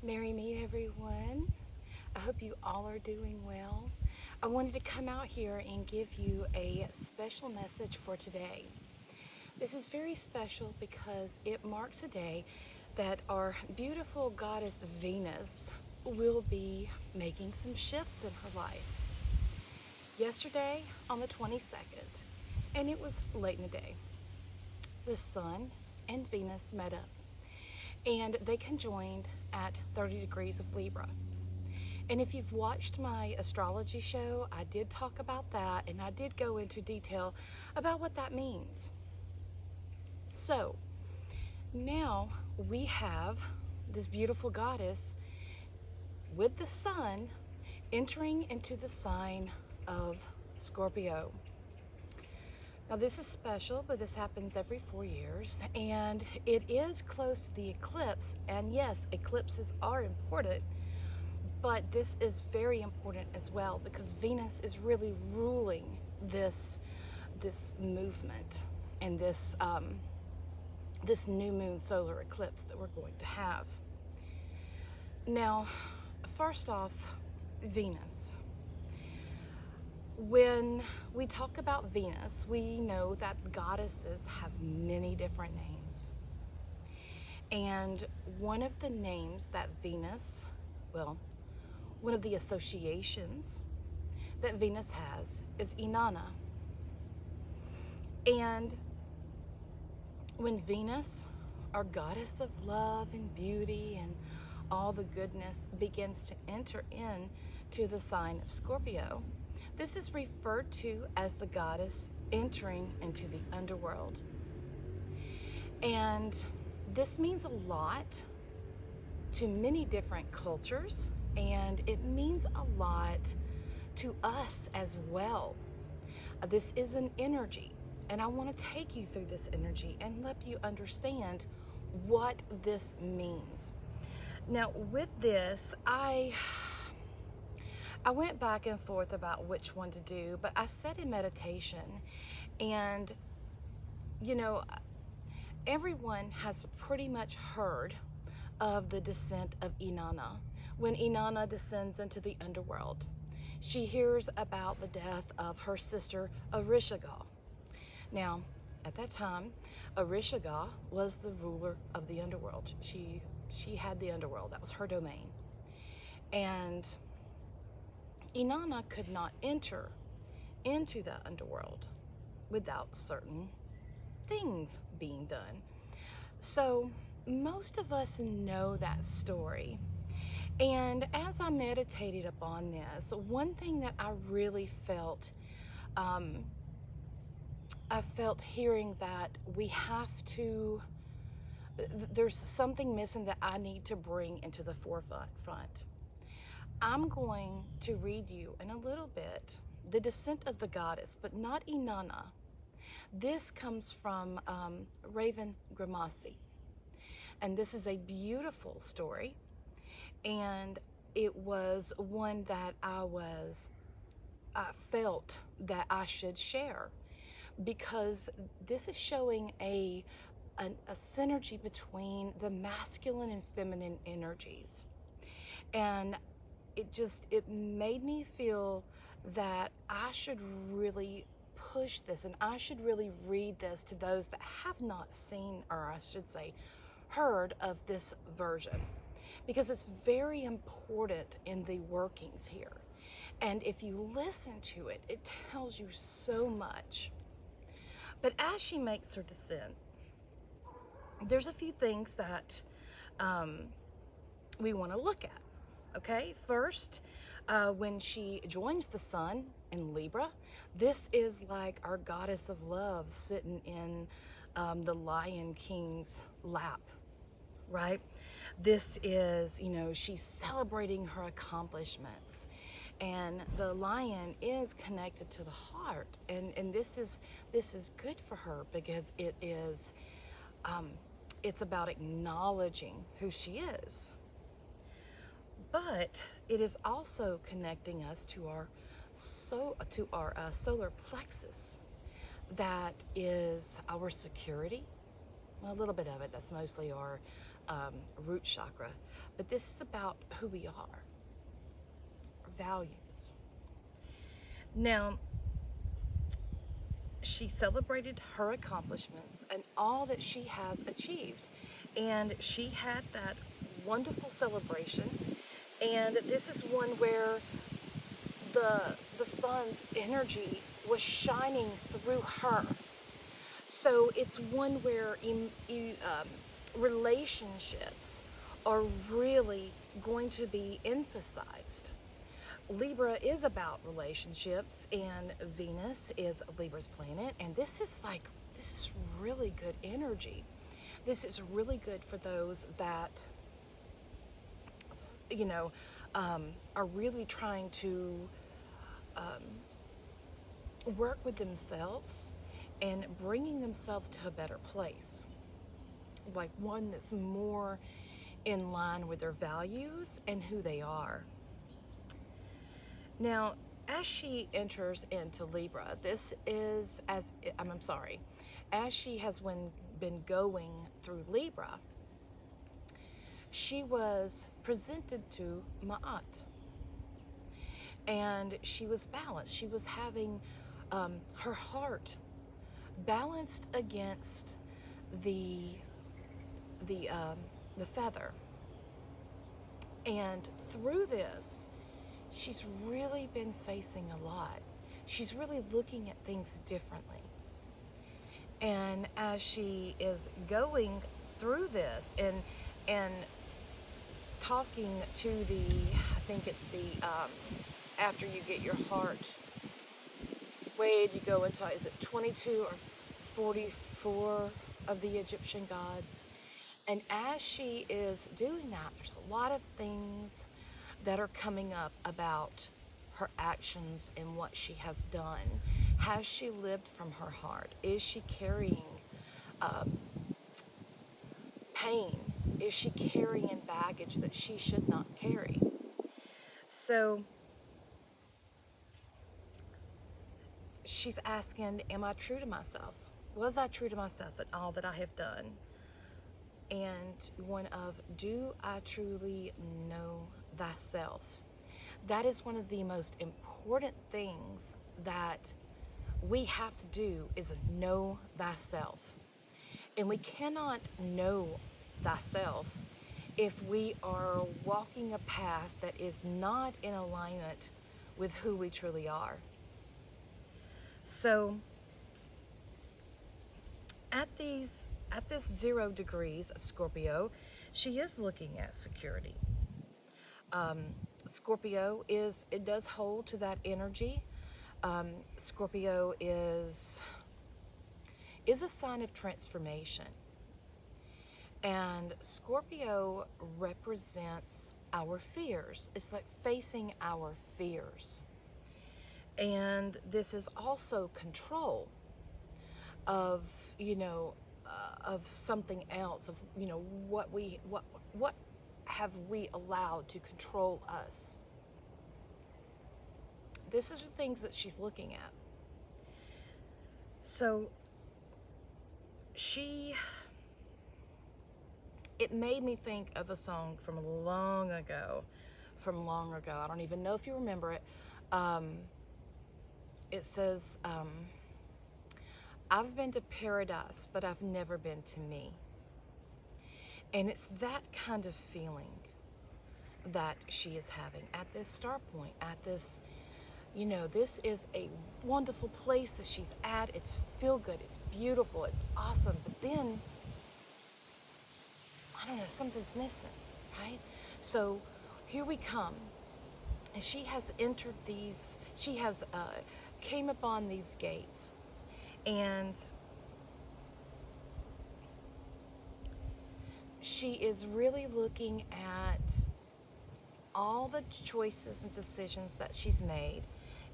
Merry meet everyone. I hope you all are doing well. I wanted to come out here and give you a special message for today. This is very special because it marks a day that our beautiful goddess Venus will be making some shifts in her life. Yesterday on the 22nd, and it was late in the day, the Sun and Venus met up and they conjoined at 30 degrees of Libra. And if you've watched my astrology show, I did talk about that and I did go into detail about what that means. So now we have this beautiful goddess with the Sun entering into the sign of Scorpio. Now this is special, but this happens every 4 years, and it is close to the eclipse. And yes, eclipses are important, but this is very important as well because Venus is really ruling this movement and this new moon solar eclipse that we're going to have. Now, first off, Venus. When we talk about Venus, we know that goddesses have many different names. And one of the names that Venus, one of the associations that Venus has is Inanna. And when Venus, our goddess of love and beauty and all the goodness, begins to enter into the sign of Scorpio, this is referred to as the goddess entering into the underworld. And this means a lot to many different cultures, and it means a lot to us as well. This is an energy, and I want to take you through this energy and let you understand what this means. Now, with this, I went back and forth about which one to do, but I said in meditation, and everyone has pretty much heard of the descent of Inanna. When Inanna descends into the underworld, she hears about the death of her sister Arishaga. Now, at that time, Arishaga was the ruler of the underworld. She had the underworld. That was her domain. And Inanna could not enter into the underworld without certain things being done. So most of us know that story. And as I meditated upon this, one thing that I really felt, I felt hearing that we have to, there's something missing that I need to bring into the forefront. I'm going to read you in a little bit the descent of the goddess, but not Inanna. This comes from Raven Grimassi. And this is a beautiful story. And it was one that I felt that I should share because this is showing a synergy between the masculine and feminine energies. And it made me feel that I should really push this and I should really read this to those that have not seen, or I should say, heard of this version, because it's very important in the workings here. And if you listen to it, it tells you so much. But as she makes her descent, there's a few things that we want to look at. Okay, first, when she joins the Sun in Libra, this is like our goddess of love sitting in the Lion King's lap, right? This is, she's celebrating her accomplishments. And the lion is connected to the heart. And this is good for her because it is, it's about acknowledging who she is. But it is also connecting us to our solar plexus. That is our security. Well, a little bit of it. That's mostly our root chakra, but this is about who we are, our values. Now, she celebrated her accomplishments and all that she has achieved, and she had that wonderful celebration. And this is one where the sun's energy was shining through her. So it's one where relationships are really going to be emphasized. Libra is about relationships, and Venus is Libra's planet, and this is really good energy. This is really good for those that, are really trying to work with themselves and bringing themselves to a better place. Like one that's more in line with their values and who they are. Now, as she enters into Libra, as she has been going through Libra, she was presented to Ma'at. And she was balanced. She was having her heart balanced against the feather. And through this, she's really been facing a lot. She's really looking at things differently. And as she is going through this and talking to I think it's after you get your heart weighed, you go into, is it 22 or 44 of the Egyptian gods? And as she is doing that, there's a lot of things that are coming up about her actions and what she has done. Has she lived from her heart? Is she carrying pain? Is she carrying baggage that she should not carry? So she's asking, am I true to myself? Was I true to myself in all that I have done? And one of, do I truly know thyself? That is one of the most important things that we have to do, is know thyself. And we cannot know thyself if we are walking a path that is not in alignment with who we truly are. So at this 0 degrees of Scorpio, she is looking at security. Scorpio does hold to that energy. Scorpio is a sign of transformation. And Scorpio represents our fears. It's like facing our fears. And this is also control of, of something else, of, what have we allowed to control us? This is the things that she's looking at. So it made me think of a song from long ago. I don't even know if you remember it. It says, I've been to paradise, but I've never been to me. And it's that kind of feeling that she is having at this star point, at this, this is a wonderful place that she's at. It's feel good, it's beautiful, it's awesome. But then, I don't know, something's missing, right? So here we come. And she has entered came upon these gates. And she is really looking at all the choices and decisions that she's made,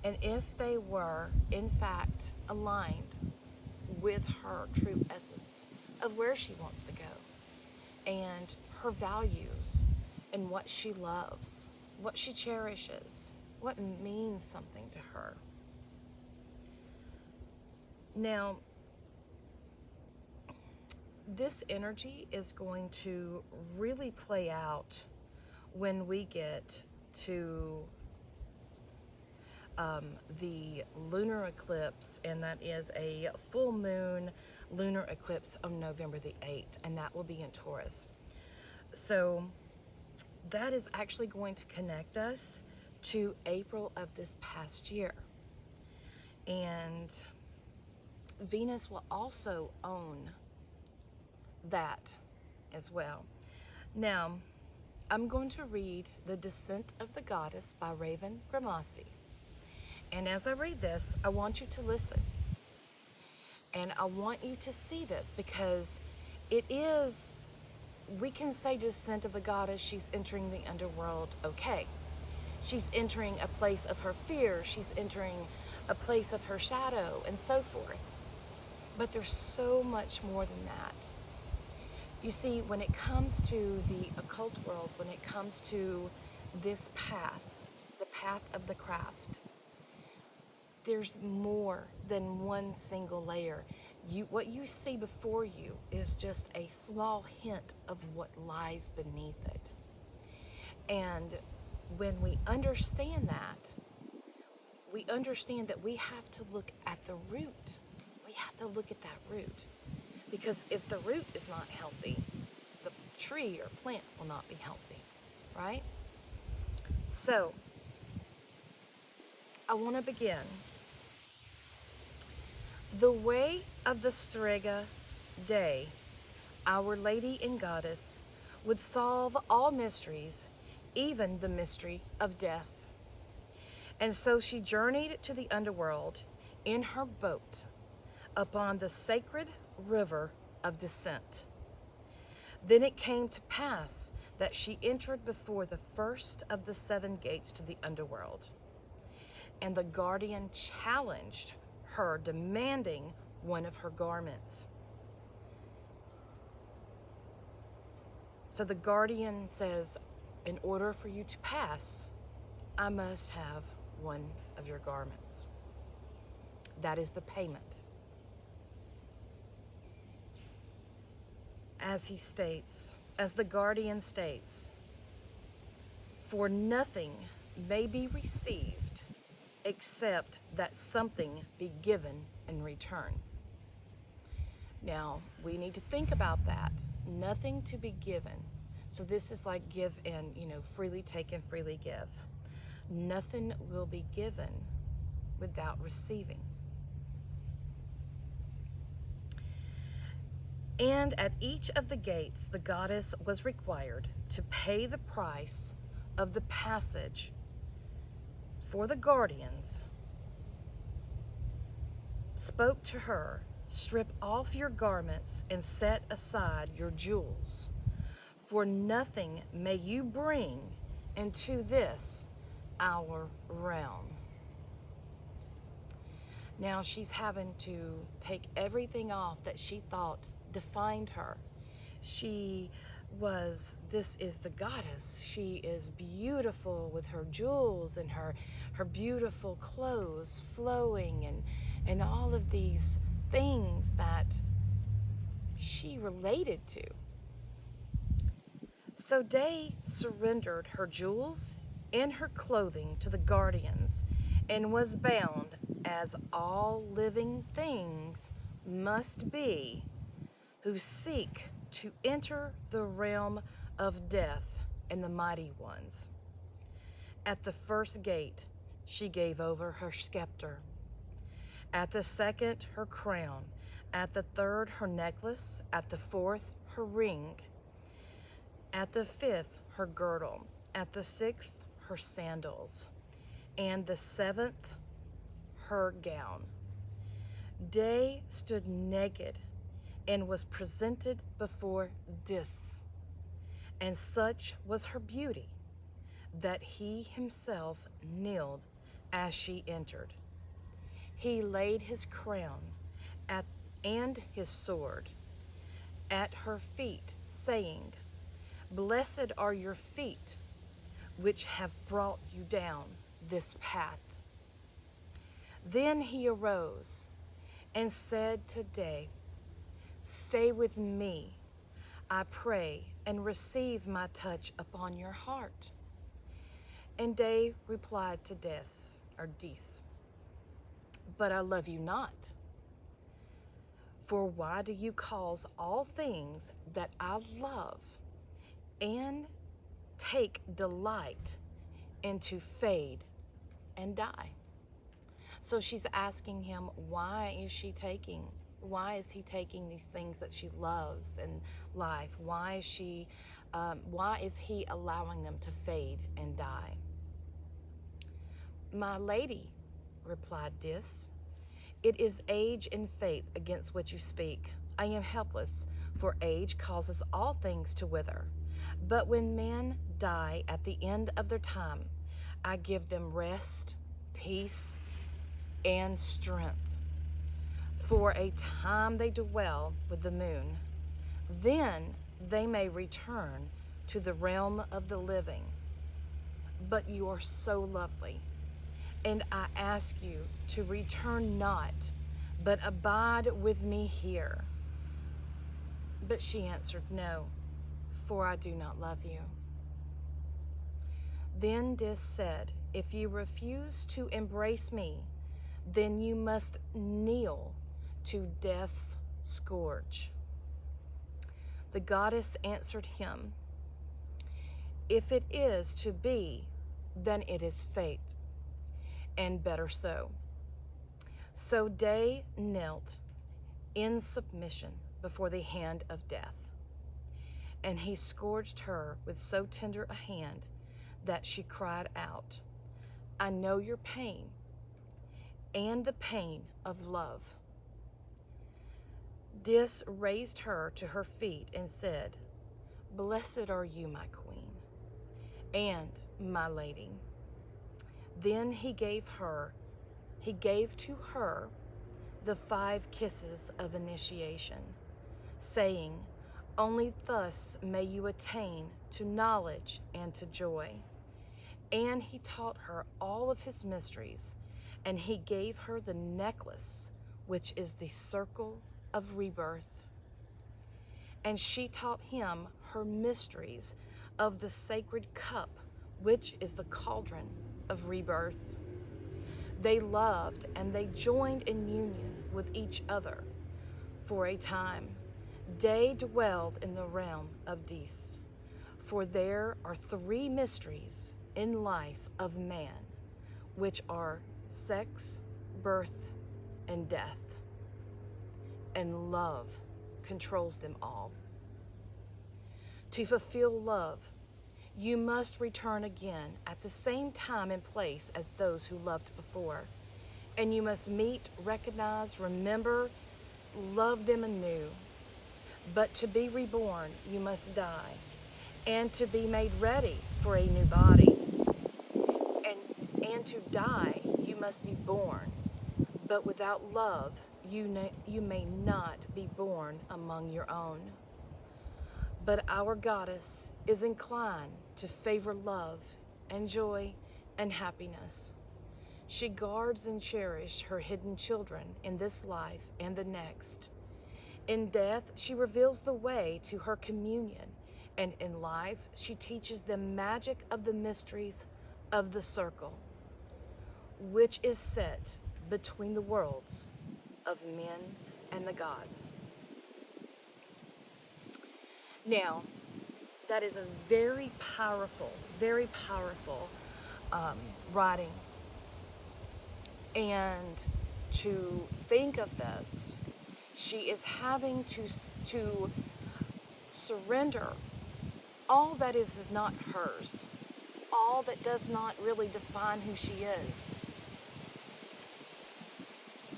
and if they were, in fact, aligned with her true essence of where she wants to go, and her values, and what she loves, what she cherishes, what means something to her. Now, this energy is going to really play out when we get to the lunar eclipse, and that is a full moon lunar eclipse on November the 8th, and that will be in Taurus. So that is actually going to connect us to April of this past year. And Venus will also own that as well. Now, I'm going to read The Descent of the Goddess by Raven Grimassi. And as I read this, I want you to listen. And I want you to see this because it is, we can say Descent of the Goddess, she's entering the underworld, okay. She's entering a place of her fear, she's entering a place of her shadow, and so forth. But there's so much more than that. You see, when it comes to the occult world, when it comes to this path, the path of the craft, there's more than one single layer. What you see before you is just a small hint of what lies beneath it. And when we understand that, we understand that we have to look at the root. We have to look at that root. Because if the root is not healthy, the tree or plant will not be healthy, right? So, I want to begin. The way of the Strega Dei, Our Lady and Goddess, would solve all mysteries, even the mystery of death. And so she journeyed to the underworld in her boat upon the sacred river of descent. Then it came to pass that she entered before the first of the 7 gates to the underworld. And the guardian challenged her, demanding one of her garments. So the guardian says, in order for you to pass, I must have one of your garments. That is the payment. As the guardian states, for nothing may be received except that something be given in return. Now, we need to think about that. Nothing to be given. So this is like give and, freely take and freely give. Nothing will be given without receiving. And at each of the gates, the goddess was required to pay the price of the passage. For the guardians spoke to her, strip off your garments and set aside your jewels, for nothing may you bring into this our realm. Now she's having to take everything off that she thought defined her. This is the goddess. She is beautiful with her jewels and her beautiful clothes flowing and all of these things that she related to. So Day surrendered her jewels and her clothing to the guardians and was bound, as all living things must be, who seek to enter the realm of death and the mighty ones. At the first gate, she gave over her scepter. At the second, her crown. At the third, her necklace. At the fourth, her ring. At the fifth, her girdle. At the sixth, her sandals. And the seventh, her gown. Day stood naked and was presented before Dis, and such was her beauty that he himself kneeled as she entered. He laid his crown and his sword at her feet, saying, Blessed are your feet, which have brought you down this path. Then he arose and said to Day, Stay with me, I pray, and receive my touch upon your heart. And Day replied to Dis, but I love you not. For why do you cause all things that I love and take delight into fade and die? So she's asking him, why is he taking these things that she loves in life? Why is he allowing them to fade and die? My lady, replied Dis, it is age and fate against which you speak. I am helpless, for age causes all things to wither. But when men die at the end of their time, I give them rest, peace, and strength. For a time they dwell with the moon. Then they may return to the realm of the living. But you are so lovely, and I ask you to return not, but abide with me here. But she answered, no, for I do not love you. Then Dis said, if you refuse to embrace me, then you must kneel to death's scourge. The goddess answered him, if it is to be, then it is fate, and better so. So Day knelt in submission before the hand of death, and he scourged her with so tender a hand that she cried out, I know your pain, and the pain of love. Dis raised her to her feet and said, blessed are you, my queen, and my lady. Then he gave to her the 5 kisses of initiation, saying, only thus may you attain to knowledge and to joy. And he taught her all of his mysteries, and he gave her the necklace, which is the circle of rebirth. And she taught him her mysteries of the sacred cup, which is the cauldron of rebirth. They loved and they joined in union with each other for a time. Day dwelled in the realm of Dis, for there are 3 mysteries in life of man, which are sex, birth, and death. And love controls them all. To fulfill love, you must return again at the same time and place as those who loved before. And you must meet, recognize, remember, love them anew. But to be reborn, you must die, and to be made ready for a new body. And to die, you must be born. But without love, you may not be born among your own. But our goddess is inclined to favor love and joy and happiness. She guards and cherishes her hidden children in this life and the next. In death, she reveals the way to her communion, and in life, she teaches them magic of the mysteries of the circle, which is set between the worlds of men and the gods. Now, that is a very powerful writing. And to think of this, she is having to surrender all that is not hers, all that does not really define who she is.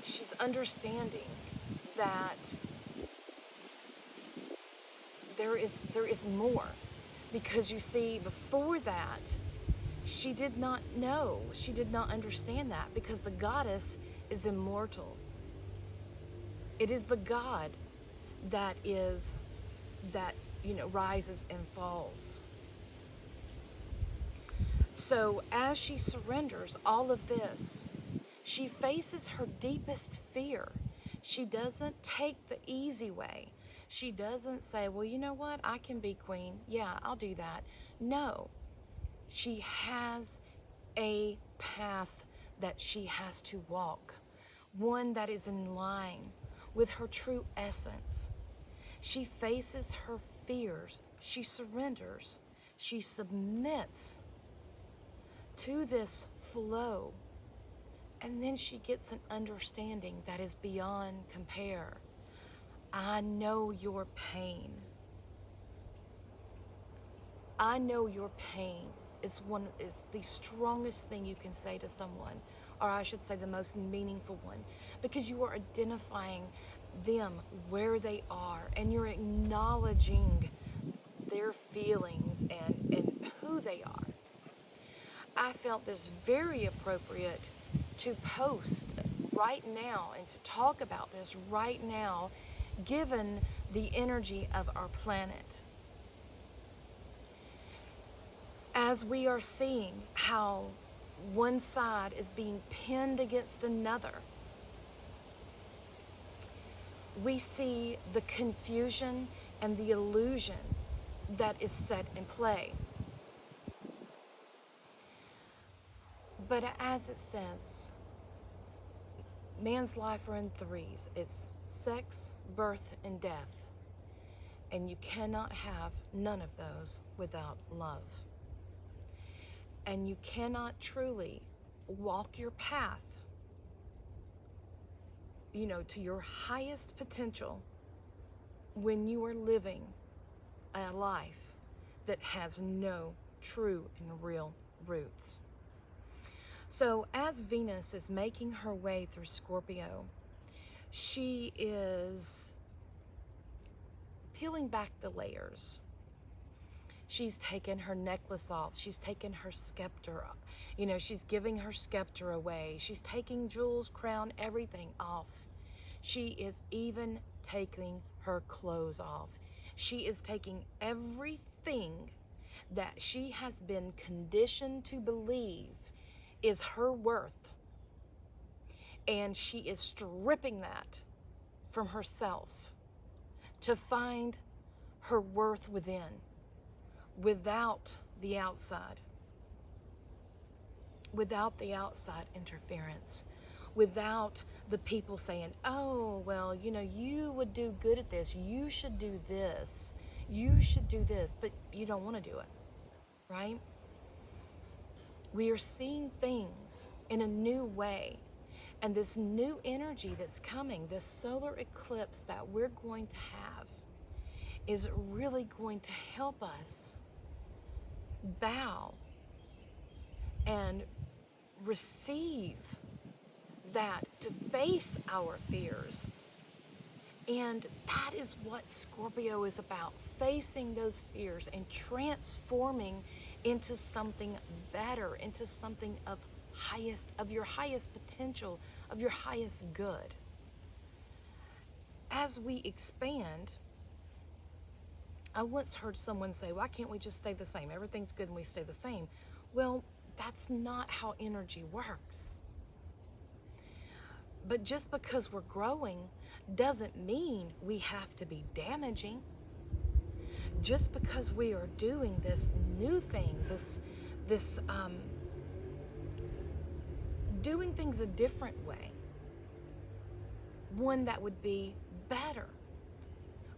She's understanding that there is more, because you see, before that, she did not know, she did not understand that, because the goddess is immortal. It is the God that rises and falls. So as she surrenders all of this, she faces her deepest fear. She doesn't take the easy way, She doesn't say, well, you know what? I can be queen. Yeah, I'll do that. No, she has a path that she has to walk, one that is in line with her true essence. She faces her fears. She surrenders. She submits to this flow. And then she gets an understanding that is beyond compare. I know your pain. I know your pain is the strongest thing you can say to someone, or I should say the most meaningful one, because you are identifying them where they are, and you're acknowledging their feelings and who they are. I felt this very appropriate to post right now and to talk about this right now, given the energy of our planet. As we are seeing how one side is being pinned against another, we see the confusion and the illusion that is set in play. But as it says, man's life are in threes. It's sex, birth, and death. And you cannot have none of those without love. And you cannot truly walk your path, to your highest potential when you are living a life that has no true and real roots. So as Venus is making her way through Scorpio, she is peeling back the layers. She's taken her necklace off. She's taken her scepter off. She's giving her scepter away. She's taking jewels, crown, everything off. She is even taking her clothes off. She is taking everything that she has been conditioned to believe is her worth. And she is stripping that from herself to find her worth within, without the outside interference, without the people saying, oh, well, you would do good at this, you should do this, but you don't want to do it, right? We are seeing things in a new way, and this new energy that's coming, this solar eclipse that we're going to have, is really going to help us bow and receive that, to face our fears. And that is what Scorpio is about, facing those fears and transforming into something better, into something of your highest potential, of your highest good. As we expand, I once heard someone say, why can't we just stay the same? Everything's good and we stay the same. Well, that's not how energy works. But just because we're growing doesn't mean we have to be damaging. Just because we are doing this new thing, doing things a different way, one that would be better,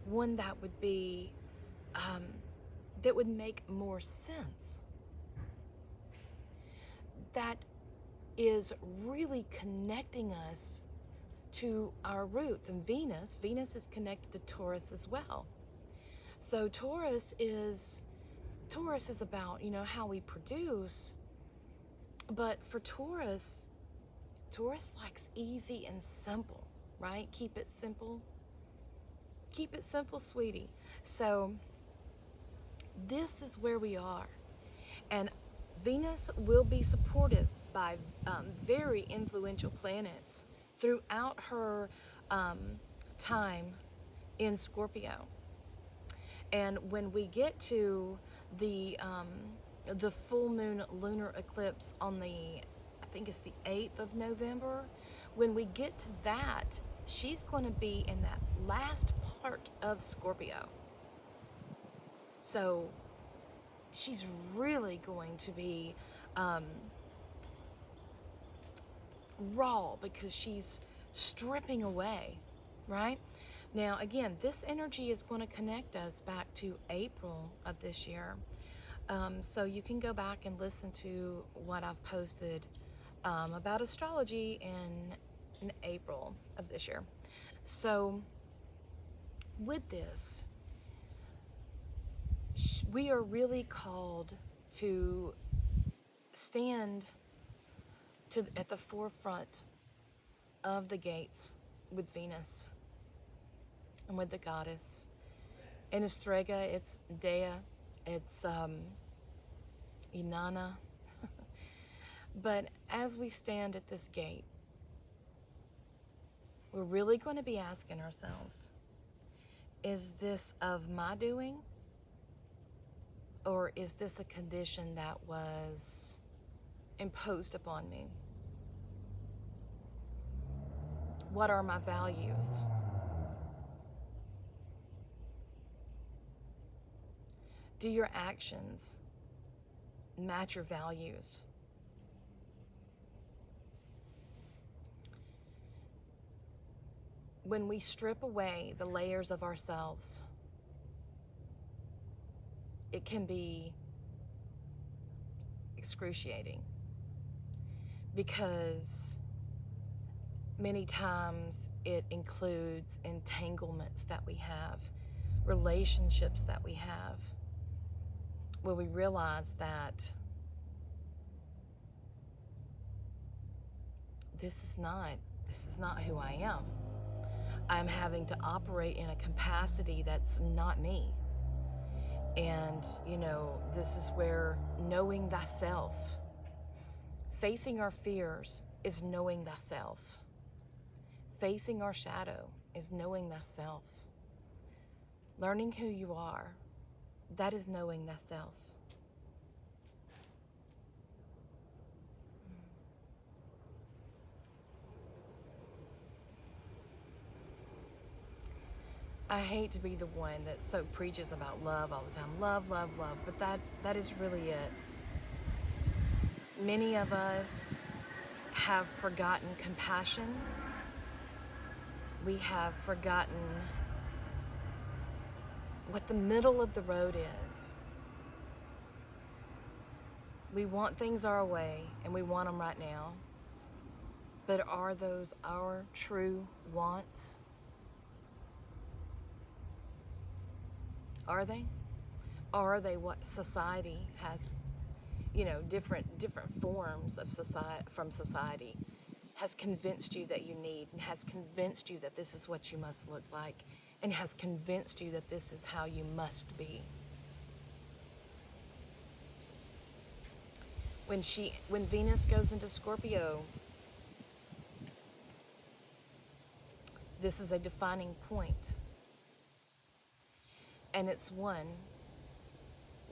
one that would be that would make more sense, that is really connecting us to our roots. And Venus is connected to Taurus as well. So Taurus is about, how we produce. But for Taurus likes easy and simple, right? Keep it simple. Keep it simple, sweetie. So this is where we are. And Venus will be supported by very influential planets throughout her time in Scorpio. And when we get to the full moon lunar eclipse on I think it's the 8th of November, when we get to that, she's going to be in that last part of Scorpio. So she's really going to be raw because she's stripping away, right? Now, again, this energy is going to connect us back to April of this year. So you can go back and listen to what I've posted about astrology in April of this year. So with this, we are really called to stand at the forefront of the gates with Venus and with the goddess. And it's Strega, it's Dea, it's Inanna. But as we stand at this gate, we're really going to be asking ourselves, is this of my doing? Or is this a condition that was imposed upon me? What are my values? Do your actions match your values? When we strip away the layers of ourselves, it can be excruciating, because many times it includes entanglements that we have, relationships that we have, where we realize that this is not who I am. I'm having to operate in a capacity that's not me. And, this is where knowing thyself, facing our fears is knowing thyself. Facing our shadow is knowing thyself. Learning who you are, that is knowing thyself. I hate to be the one that so preaches about love all the time. Love, love, love. But that is really it. Many of us have forgotten compassion. We have forgotten what the middle of the road is. We want things our way, and we want them right now. But are those our true wants? Are they? Or are they what society has, different forms of society has convinced you that you need, and has convinced you that this is what you must look like, and has convinced you that this is how you must be? When Venus goes into Scorpio, this is a defining point. And it's one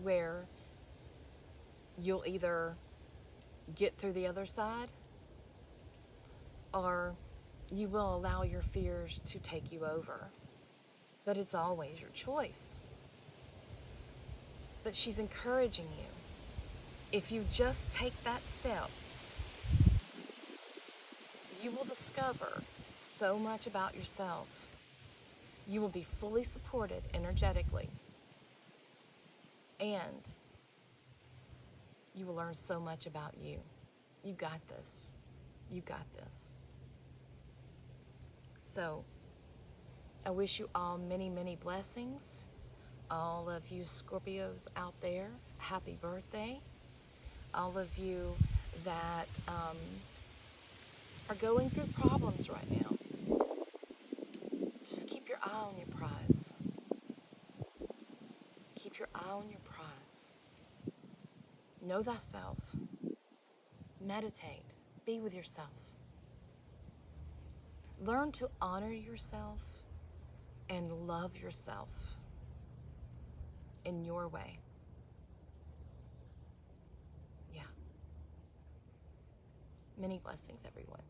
where you'll either get through the other side, or you will allow your fears to take you over. But it's always your choice. But she's encouraging you. If you just take that step, you will discover so much about yourself. You will be fully supported energetically. And you will learn so much about you. You got this. You got this. So, I wish you all many, many blessings. All of you Scorpios out there, happy birthday. All of you that are going through problems right now, just keep your eye on your prize. Keep your eye on your prize. Know thyself. Meditate. Be with yourself. Learn to honor yourself and love yourself in your way. Yeah. Many blessings, everyone.